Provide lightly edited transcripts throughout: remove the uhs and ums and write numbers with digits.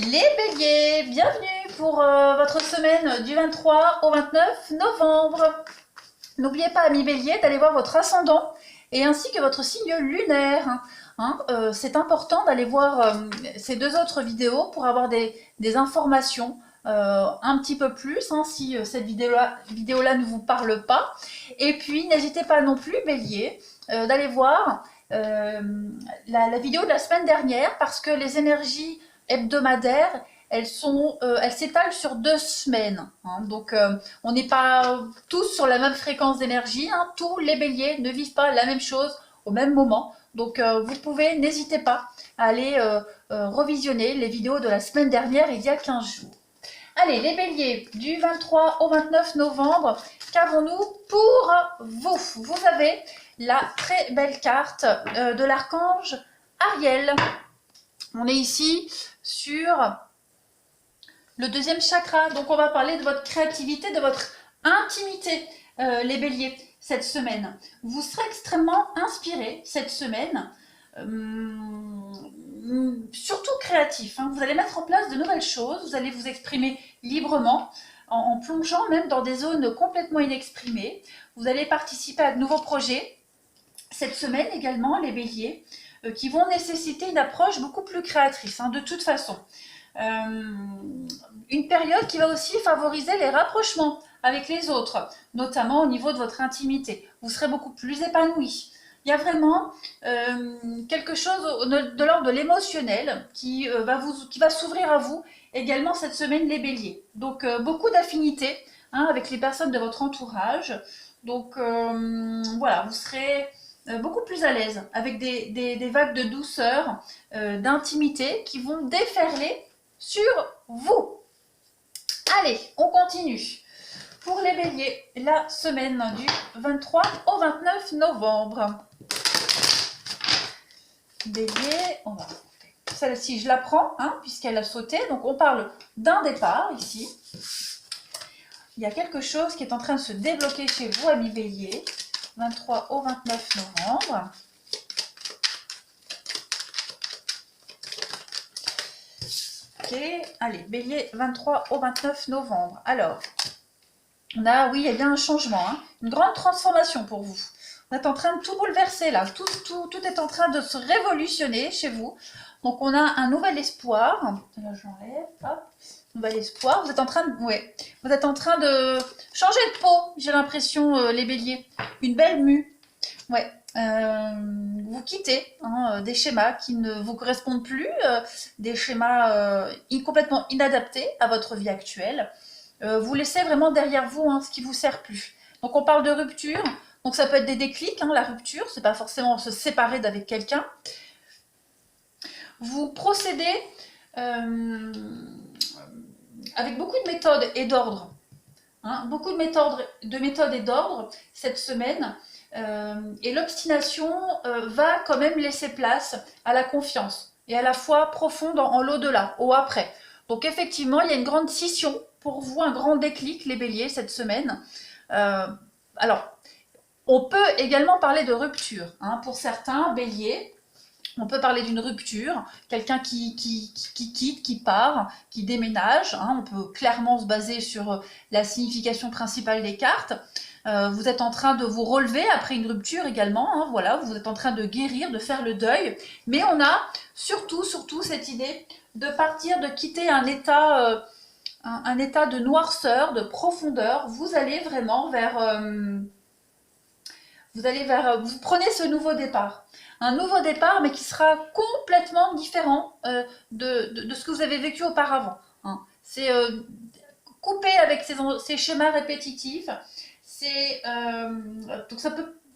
Les béliers, bienvenue pour votre semaine du 23 au 29 novembre. N'oubliez pas, amis béliers, d'aller voir votre ascendant et ainsi que votre signe lunaire. C'est important d'aller voir ces deux autres vidéos pour avoir des informations un petit peu plus, si cette vidéo-là ne vous parle pas. Et puis, n'hésitez pas non plus, bélier, d'aller voir la vidéo de la semaine dernière parce que les énergies hebdomadaires, elles s'étalent sur 2 semaines. Donc, on n'est pas tous sur la même fréquence d'énergie. Tous les béliers ne vivent pas la même chose au même moment. Donc, vous pouvez, n'hésitez pas à aller revisionner les vidéos de la semaine dernière, il y a 15 jours. Allez, les béliers, du 23 au 29 novembre, qu'avons-nous pour vous? Vous avez la très belle carte de l'archange Ariel. On est ici sur le 2e chakra, donc on va parler de votre créativité, de votre intimité, les béliers, cette semaine. Vous serez extrêmement inspirés cette semaine, surtout créatif. Vous allez mettre en place de nouvelles choses, vous allez vous exprimer librement, en plongeant même dans des zones complètement inexprimées. Vous allez participer à de nouveaux projets cette semaine également, les béliers, qui vont nécessiter une approche beaucoup plus créatrice, de toute façon. Une période qui va aussi favoriser les rapprochements avec les autres, notamment au niveau de votre intimité. Vous serez beaucoup plus épanoui. Il y a vraiment quelque chose de l'ordre de l'émotionnel qui va s'ouvrir à vous également cette semaine, les béliers. Donc, beaucoup d'affinités avec les personnes de votre entourage. Donc, voilà, vous serez beaucoup plus à l'aise avec des vagues de douceur, d'intimité qui vont déferler sur vous. Allez, on continue. Pour les béliers, la semaine du 23 au 29 novembre. Bélier, on va remonter. Celle-ci, je la prends, puisqu'elle a sauté. Donc, on parle d'un départ ici. Il y a quelque chose qui est en train de se débloquer chez vous, amis bélier. 23 au 29 novembre. Ok, allez, bélier, 23 au 29 novembre. Alors, on a, oui, il y a bien un changement, une grande transformation pour vous. Vous êtes en train de tout bouleverser là, tout est en train de se révolutionner chez vous. Donc, on a un nouvel espoir. Là, j'enlève, hop. Nouvel espoir. Vous êtes en train de changer de peau, j'ai l'impression, les béliers. Une belle mue. Ouais. Vous quittez des schémas qui ne vous correspondent plus, des schémas complètement inadaptés à votre vie actuelle. Vous laissez vraiment derrière vous ce qui ne vous sert plus. Donc on parle de rupture. Donc ça peut être des déclics, la rupture. C'est pas forcément se séparer d'avec quelqu'un. Vous procédez avec beaucoup de méthodes et d'ordre. Beaucoup de méthodes et d'ordre cette semaine. Et l'obstination va quand même laisser place à la confiance et à la foi profonde en l'au-delà, au après. Donc effectivement, il y a une grande scission pour vous, un grand déclic, les béliers, cette semaine. Alors, on peut également parler de rupture. Pour certains béliers, on peut parler d'une rupture, quelqu'un qui quitte, qui part, qui déménage. On peut clairement se baser sur la signification principale des cartes. Vous êtes en train de vous relever après une rupture également. Voilà, vous êtes en train de guérir, de faire le deuil. Mais on a surtout cette idée de partir, de quitter un état de noirceur, de profondeur. Vous allez vraiment vous prenez ce nouveau départ. Un nouveau départ, mais qui sera complètement différent de ce que vous avez vécu auparavant. C'est couper avec ces schémas répétitifs. Donc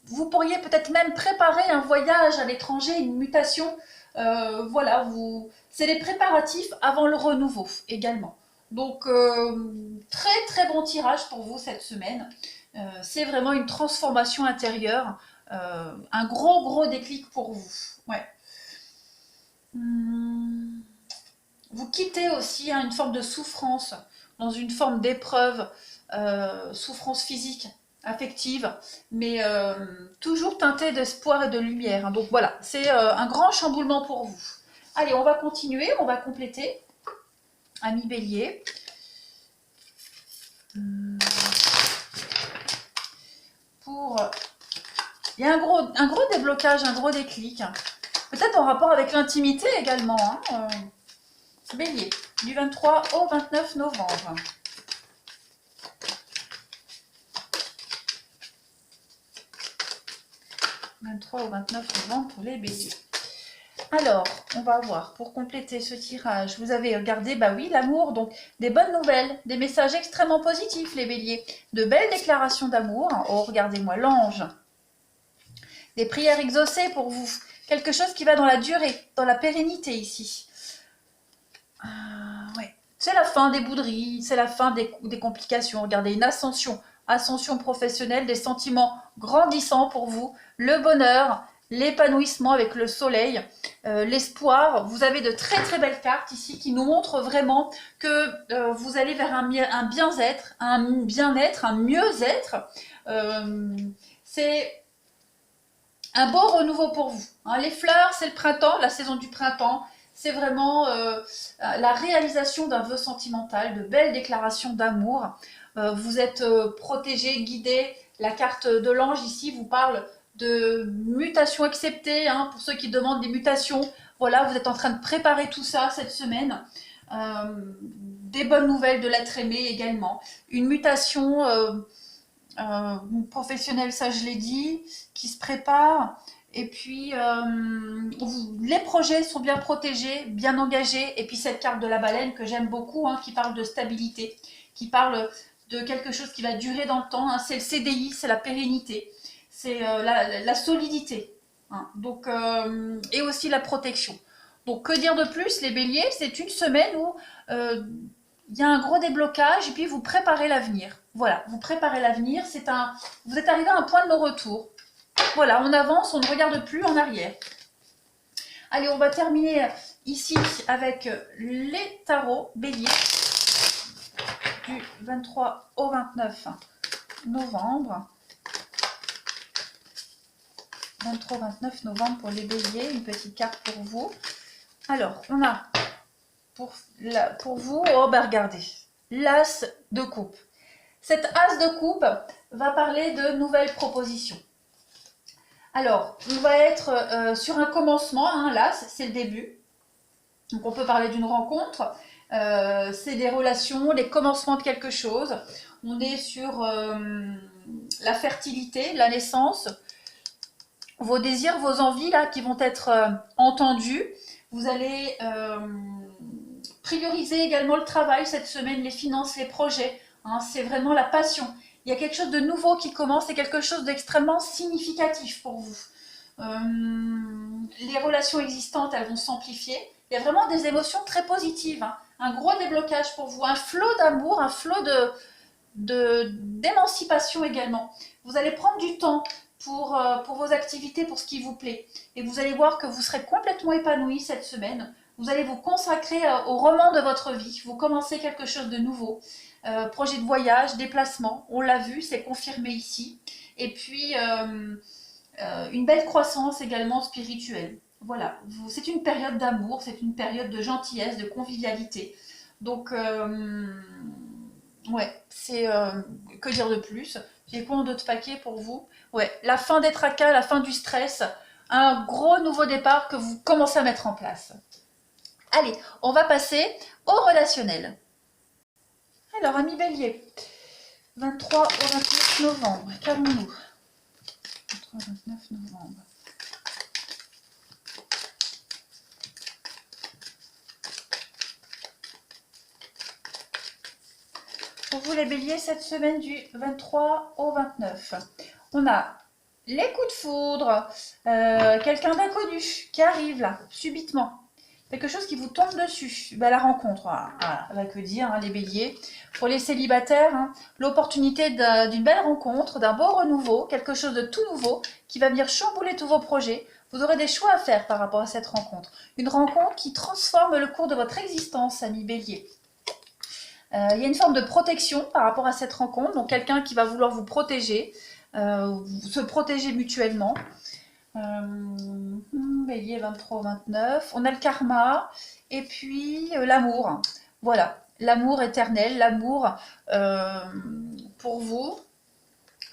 vous pourriez peut-être même préparer un voyage à l'étranger, une mutation. Voilà, c'est les préparatifs avant le renouveau également. Donc, très très bon tirage pour vous cette semaine. C'est vraiment une transformation intérieure, un gros déclic pour vous. Ouais. Vous quittez aussi une forme de souffrance, dans une forme d'épreuve, souffrance physique, affective, mais toujours teintée d'espoir et de lumière. Donc voilà, c'est un grand chamboulement pour vous. Allez, on va continuer, on va compléter. ami Bélier. Il y a un gros déblocage, un gros déclic. Peut-être en rapport avec l'intimité également. Hein. Bélier, du 23 au 29 novembre. 23 au 29 novembre pour les béliers. Alors, on va voir, pour compléter ce tirage, vous avez regardé, bah oui, l'amour, donc des bonnes nouvelles, des messages extrêmement positifs, les béliers, de belles déclarations d'amour. Oh, regardez-moi, l'ange. Des prières exaucées pour vous, quelque chose qui va dans la durée, dans la pérennité ici. Ouais. C'est la fin des bouderies, c'est la fin des complications. Regardez, une ascension, ascension professionnelle, des sentiments grandissants pour vous, le bonheur, l'épanouissement avec le soleil, l'espoir. Vous avez de très très belles cartes ici qui nous montrent vraiment que vous allez vers un bien-être, un mieux-être. C'est un beau renouveau pour vous. Hein. Les fleurs, c'est le printemps, la saison du printemps. C'est vraiment la réalisation d'un vœu sentimental, de belles déclarations d'amour. Vous êtes protégé, guidé. La carte de l'ange ici vous parle de mutations acceptées. Hein, pour ceux qui demandent des mutations, voilà, vous êtes en train de préparer tout ça cette semaine. Des bonnes nouvelles de l'être aimé également. Une mutation professionnelle, ça je l'ai dit, qui se prépare. Et puis, les projets sont bien protégés, bien engagés. Et puis cette carte de la baleine que j'aime beaucoup, hein, qui parle de stabilité, qui parle de quelque chose qui va durer dans le temps. Hein. C'est le CDI, c'est la pérennité, c'est la solidité. Hein. Donc, et aussi la protection. Donc, que dire de plus, les béliers? C'est une semaine où il y a un gros déblocage et puis vous préparez l'avenir. Voilà, vous préparez l'avenir. Vous êtes arrivé à un point de non-retour. Voilà, on avance, on ne regarde plus en arrière. Allez, on va terminer ici avec les tarots béliers du 23 au 29 novembre. 23-29 novembre pour les béliers, une petite carte pour vous. Alors, on a pour vous, oh bah regardez, l'as de coupe. Cet as de coupe va parler de nouvelles propositions. Alors, on va être sur un commencement, hein, là, c'est le début. Donc, on peut parler d'une rencontre, c'est des relations, les commencements de quelque chose. On est sur la fertilité, la naissance, vos désirs, vos envies, là, qui vont être entendus. Vous allez prioriser également le travail cette semaine, les finances, les projets. Hein, c'est vraiment la passion. Il y a quelque chose de nouveau qui commence et quelque chose d'extrêmement significatif pour vous. Les relations existantes, elles vont s'amplifier. Il y a vraiment des émotions très positives. Hein. Un gros déblocage pour vous, un flot d'amour, un flot d'émancipation également. Vous allez prendre du temps pour vos activités, pour ce qui vous plaît. Et vous allez voir que vous serez complètement épanoui cette semaine. Vous allez vous consacrer au roman de votre vie. Vous commencez quelque chose de nouveau. Projet de voyage, déplacement, on l'a vu, c'est confirmé ici. Et puis, une belle croissance également spirituelle. Voilà, c'est une période d'amour, c'est une période de gentillesse, de convivialité. Donc, ouais, c'est... que dire de plus? J'ai quoi en d'autres paquets pour vous? Ouais, la fin des tracas, la fin du stress, un gros nouveau départ que vous commencez à mettre en place. Allez, on va passer au relationnel. Alors, amis bélier, 23 au 29 novembre, qu'avons-nous? 23 au 29 novembre. Pour vous les béliers, cette semaine du 23 au 29, on a les coups de foudre, quelqu'un d'inconnu qui arrive là, subitement. Quelque chose qui vous tombe dessus. Ben, la rencontre, voilà, va que dire, hein, les béliers. Pour les célibataires, hein, l'opportunité d'une belle rencontre, d'un beau renouveau, quelque chose de tout nouveau qui va venir chambouler tous vos projets. Vous aurez des choix à faire par rapport à cette rencontre. Une rencontre qui transforme le cours de votre existence, amis béliers. Il y a une forme de protection par rapport à cette rencontre, donc quelqu'un qui va vouloir vous protéger, se protéger mutuellement. Bélier 23-29, on a le karma et puis l'amour. Voilà, l'amour éternel, l'amour pour vous.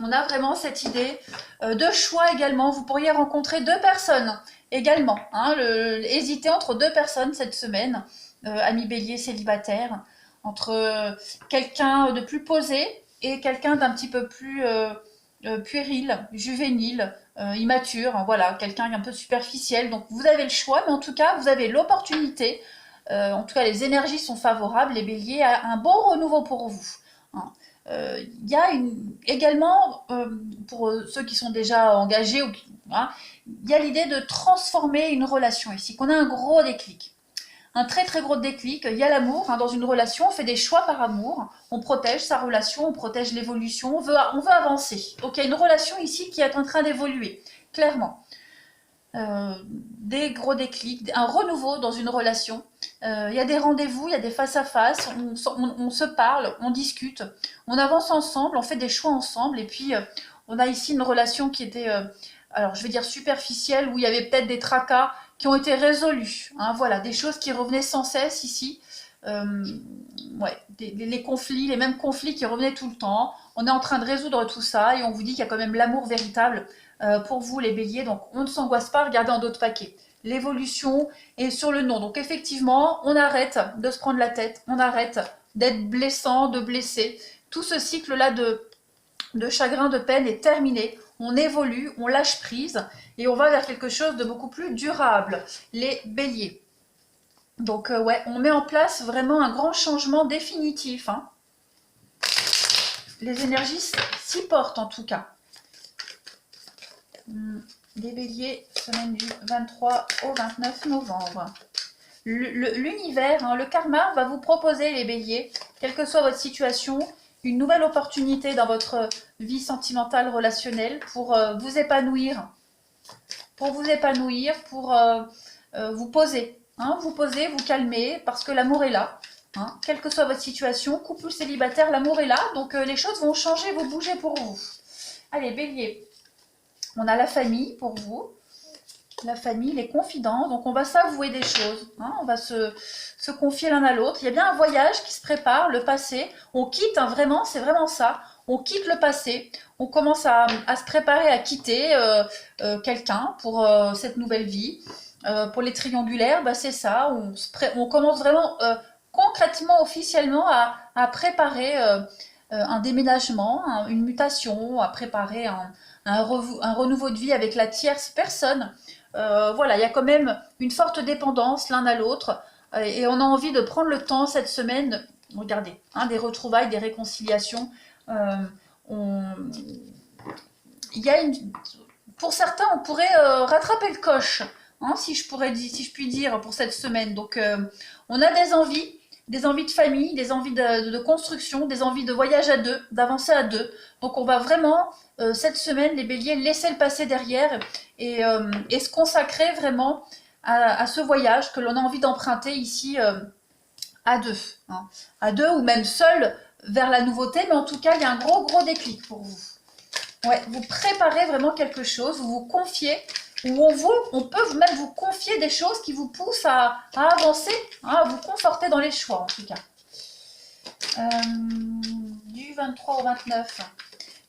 On a vraiment cette idée de choix également. Vous pourriez rencontrer deux personnes également. Hein, hésiter entre deux personnes cette semaine, ami bélier célibataire, entre quelqu'un de plus posé et quelqu'un d'un petit peu plus puéril, juvénile, immature. Hein, voilà, quelqu'un un peu superficiel. Donc vous avez le choix, mais en tout cas, vous avez l'opportunité. En tout cas, les énergies sont favorables, les béliers, à un bon renouveau pour vous. Hein. Il y a également, pour ceux qui sont déjà engagés, hein, il y a l'idée de transformer une relation ici, qu'on a un gros déclic. Un très très gros déclic, il y a l'amour, hein, dans une relation, on fait des choix par amour, on protège sa relation, on protège l'évolution, on veut avancer. Donc il y a une relation ici qui est en train d'évoluer, clairement. Des gros déclics, un renouveau dans une relation. Il y a des rendez-vous, il y a des face-à-face, on se parle, on discute, on avance ensemble, on fait des choix ensemble. Et puis, on a ici une relation qui était, alors je vais dire superficielle, où il y avait peut-être des tracas qui ont été résolus. Hein, voilà, des choses qui revenaient sans cesse ici. Ouais, les conflits, les mêmes conflits qui revenaient tout le temps. On est en train de résoudre tout ça et on vous dit qu'il y a quand même l'amour véritable pour vous les béliers, donc on ne s'angoisse pas, regardez en d'autres paquets. L'évolution est sur le nom, donc effectivement, on arrête de se prendre la tête, on arrête d'être blessant, de blesser. Tout ce cycle-là de chagrin, de peine est terminé. On évolue, on lâche prise et on va vers quelque chose de beaucoup plus durable, les béliers. Donc ouais, on met en place vraiment un grand changement définitif. Hein. Les énergies s'y portent en tout cas. Les béliers, semaine du 23 au 29 novembre. L'univers, hein, le karma va vous proposer, les béliers, quelle que soit votre situation, une nouvelle opportunité dans votre vie sentimentale, relationnelle, pour vous épanouir, pour vous poser. Hein, vous poser, vous calmer, parce que l'amour est là. Hein, quelle que soit votre situation, couple ou célibataire, l'amour est là, donc les choses vont changer, vous bougez pour vous. Allez, bélier. On a la famille pour vous, la famille, les confidences, donc on va s'avouer des choses, hein, on va se confier l'un à l'autre. Il y a bien un voyage qui se prépare, le passé, on quitte, hein, vraiment, c'est vraiment ça, on quitte le passé, on commence à se préparer à quitter quelqu'un pour cette nouvelle vie. Pour les triangulaires, bah, c'est ça, on commence vraiment concrètement, officiellement à préparer un déménagement, une mutation, à préparer un renouveau de vie avec la tierce personne. Voilà, il y a quand même une forte dépendance l'un à l'autre et on a envie de prendre le temps cette semaine, regardez, hein, des retrouvailles, des réconciliations. Il y a pour certains, on pourrait rattraper le coche, hein, si je puis dire, pour cette semaine. Donc, on a des envies de famille, des envies de construction, des envies de voyage à deux, d'avancer à deux. Donc on va vraiment, cette semaine, les béliers, laisser le passé derrière et se consacrer vraiment à ce voyage que l'on a envie d'emprunter ici à deux. Hein. À deux ou même seul vers la nouveauté, mais en tout cas, il y a un gros déclic pour vous. Ouais, vous préparez vraiment quelque chose, vous vous confiez, ou on peut même vous confier des choses qui vous poussent à avancer, hein, à vous conforter dans les choix en tout cas. Du 23 au 29.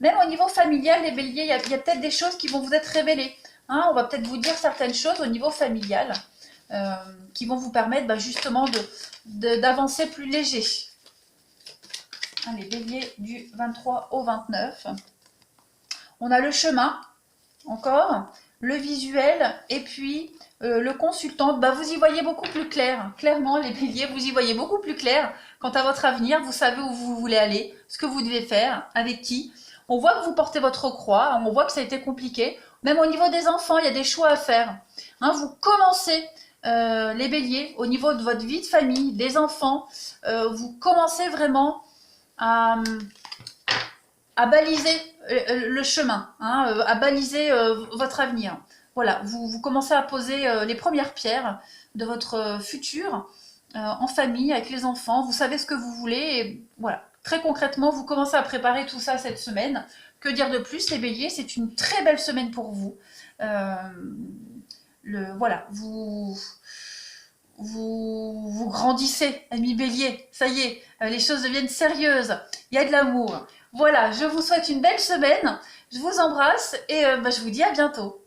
Même au niveau familial, les béliers, il y a peut-être des choses qui vont vous être révélées. Hein, on va peut-être vous dire certaines choses au niveau familial qui vont vous permettre justement d'avancer plus léger. Les béliers du 23 au 29. On a le chemin, encore, le visuel, et puis le consultant. Vous y voyez beaucoup plus clair. Clairement, les béliers, vous y voyez beaucoup plus clair quant à votre avenir. Vous savez où vous voulez aller, ce que vous devez faire, avec qui. On voit que vous portez votre croix, on voit que ça a été compliqué. Même au niveau des enfants, il y a des choix à faire. Hein, vous commencez, les béliers, au niveau de votre vie de famille, des enfants, vous commencez vraiment à baliser le chemin, hein, à baliser votre avenir. Voilà, vous commencez à poser les premières pierres de votre futur en famille, avec les enfants. Vous savez ce que vous voulez et voilà. Très concrètement, vous commencez à préparer tout ça cette semaine. Que dire de plus, les béliers? C'est une très belle semaine pour vous. Voilà, vous grandissez, ami Bélier. Ça y est, les choses deviennent sérieuses. Il y a de l'amour. Voilà, je vous souhaite une belle semaine. Je vous embrasse et je vous dis à bientôt.